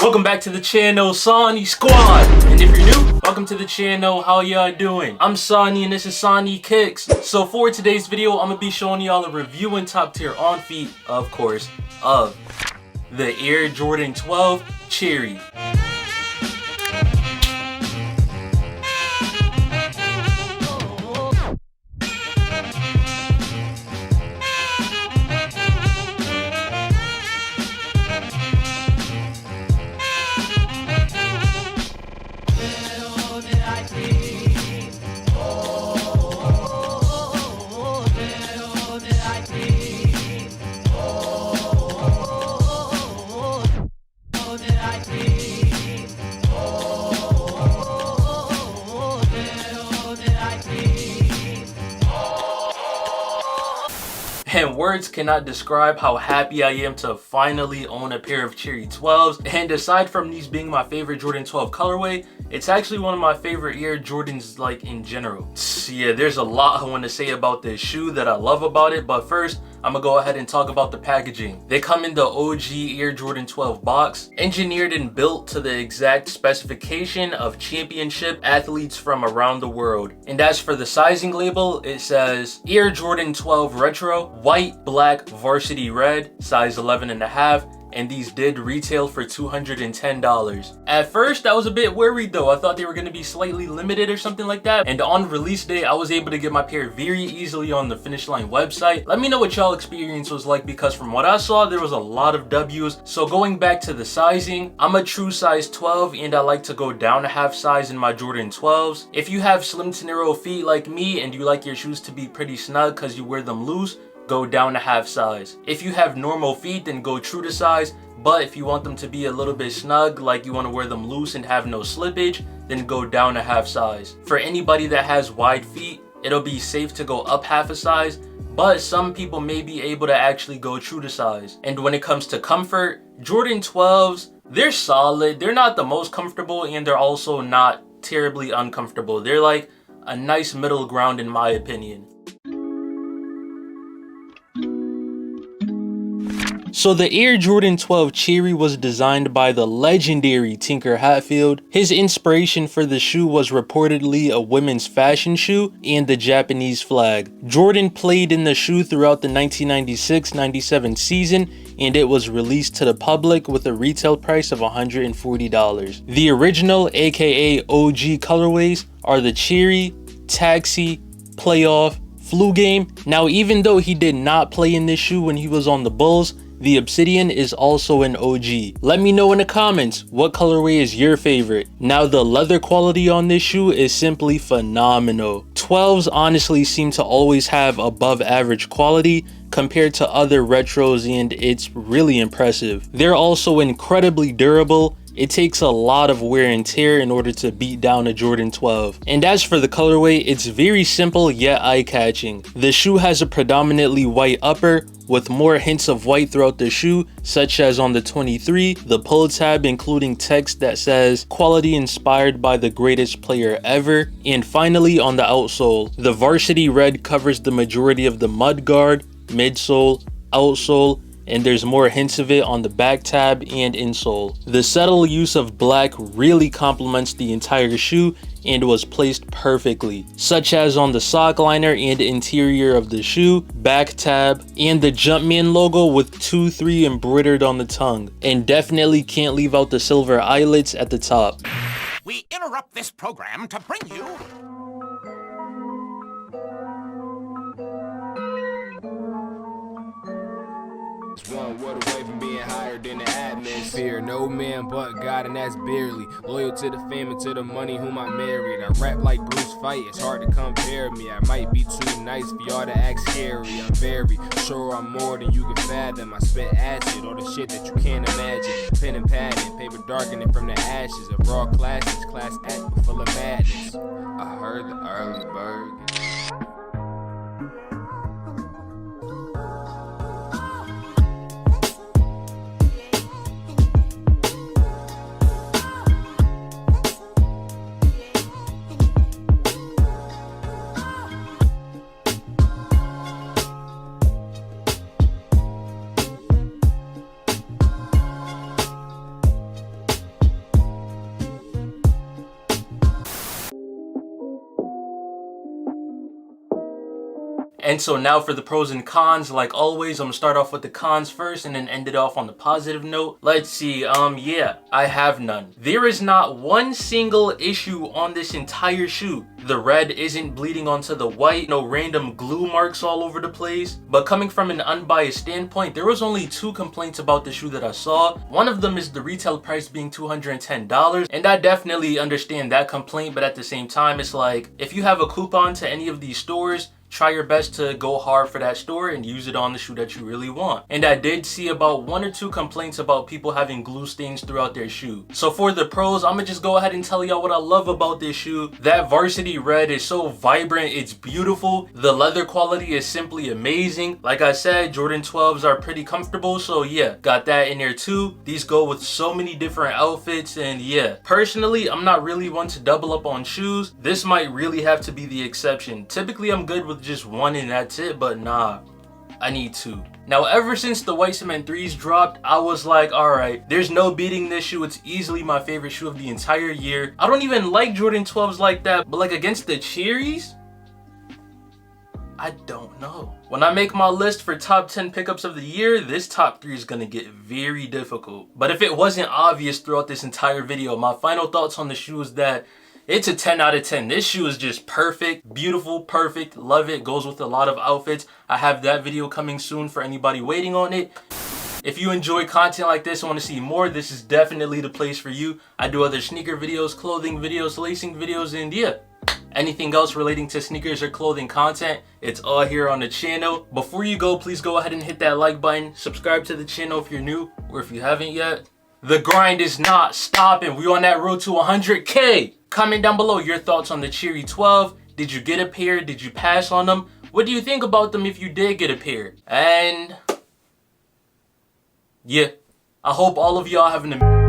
Welcome back to the channel, Sonny Squad. And if you're new, welcome to the channel. How y'all doing? I'm Sonny and this is Sonny Kicks. So for today's video, I'm gonna be showing y'all a review and top tier on feet, of course, of the Air Jordan 12 Cherry. And words cannot describe how happy I am to finally own a pair of Cherry 12s. And aside from these being my favorite Jordan 12 colorway, it's actually one of my favorite Air Jordans like in general. Yeah, there's a lot I want to say about this shoe that I love about it, but first I'm gonna go ahead and talk about the packaging. They come in the OG Air Jordan 12 box, engineered and built to the exact specification of championship athletes from around the world. And as for the sizing label, it says Air Jordan 12 Retro, white, black, varsity red, size 11.5. And these did retail for $210. At first, I was a bit worried though. I thought they were going to be slightly limited or something like that. And on release day, I was able to get my pair very easily on the Finish Line website. Let me know what y'all experience was like, because from what I saw, there was a lot of W's. So going back to the sizing, I'm a true size 12 and I like to go down a half size in my Jordan 12s. If you have slim to narrow feet like me and you like your shoes to be pretty snug because you wear them loose, go down a half size. If you have normal feet, then go true to size. But if you want them to be a little bit snug, like you want to wear them loose and have no slippage, then go down a half size. For anybody that has wide feet, it'll be safe to go up half a size, but some people may be able to actually go true to size. And when it comes to comfort, Jordan 12s, they're solid. They're not the most comfortable and they're also not terribly uncomfortable. They're like a nice middle ground in my opinion. So the Air Jordan 12 Cherry was designed by the legendary Tinker Hatfield. His inspiration for the shoe was reportedly a women's fashion shoe and the Japanese flag. Jordan played in the shoe throughout the 1996-97 season, and it was released to the public with a retail price of $140. The original, aka OG colorways, are the Cherry, Taxi, Playoff, Flu Game. Now, even though he did not play in this shoe when he was on the Bulls, the Obsidian is also an OG. Let me know in the comments what colorway is your favorite. Now, the leather quality on this shoe is simply phenomenal. 12s honestly seem to always have above average quality compared to other retros, and it's really impressive. They're also incredibly durable. It takes a lot of wear and tear in order to beat down a Jordan 12. And as for the colorway, it's very simple yet eye-catching. The shoe has a predominantly white upper with more hints of white throughout the shoe, such as on the 23, the pull tab including text that says quality inspired by the greatest player ever, and finally on the outsole, the varsity red covers the majority of the mud guard, midsole, outsole, and there's more hints of it on the back tab and insole. The subtle use of black really complements the entire shoe and was placed perfectly, such as on the sock liner and interior of the shoe, back tab, and the Jumpman logo with 2-3 embroidered on the tongue. And definitely can't leave out the silver eyelets at the top. We interrupt this program to bring you... One word away from being higher than the atmosphere. No man but God, and that's barely. Loyal to the fame and to the money whom I married. I rap like Bruce Fight, it's hard to compare me. I might be too nice for y'all to act scary. I'm very sure I'm more than you can fathom. I spit acid, all the shit that you can't imagine. Pen and padding, paper darkening from the ashes of raw classes. Class act but full of madness. I heard the early bird. And so now for the pros and cons, like always, I'm gonna start off with the cons first and then end it off on the positive note. Let's see, yeah, I have none. There is not one single issue on this entire shoe. The red isn't bleeding onto the white, no random glue marks all over the place. But coming from an unbiased standpoint, there was only 2 complaints about the shoe that I saw. One of them is the retail price being $210, and I definitely understand that complaint, but at the same time, it's like, if you have a coupon to any of these stores, try your best to go hard for that store and use it on the shoe that you really want. And I did see about 1 or 2 complaints about people having glue stains throughout their shoe. So for the pros, I'm gonna just go ahead and tell y'all what I love about this shoe. That varsity red is so vibrant, it's beautiful. The leather quality is simply amazing. Like I said, Jordan 12s are pretty comfortable, so yeah, got that in there too. These go with so many different outfits, and yeah, personally, I'm not really one to double up on shoes. This might really have to be the exception. Typically, I'm good with just 1 and that's it, but nah, I need 2. Now, ever since the White Cement 3s dropped, I was like, alright, there's no beating this shoe. It's easily my favorite shoe of the entire year. I don't even like Jordan 12s like that, but like against the Cherries, I don't know. When I make my list for top 10 pickups of the year, this top 3 is gonna get very difficult. But if it wasn't obvious throughout this entire video, my final thoughts on the shoe is that it's a 10 out of 10. This shoe is just perfect, beautiful, perfect, love it, goes with a lot of outfits. I have that video coming soon for anybody waiting on it. If you enjoy content like this and want to see more, this is definitely the place for you. I do other sneaker videos, clothing videos, lacing videos, and yeah, anything else relating to sneakers or clothing content, it's all here on the channel. Before you go, please go ahead and hit that like button, subscribe to the channel if you're new, or if you haven't yet. The grind is not stopping. We're on that road to 100K. Comment down below your thoughts on the Cherry 12. Did you get a pair? Did you pass on them? What do you think about them if you did get a pair? And yeah, I hope all of y'all have an amazing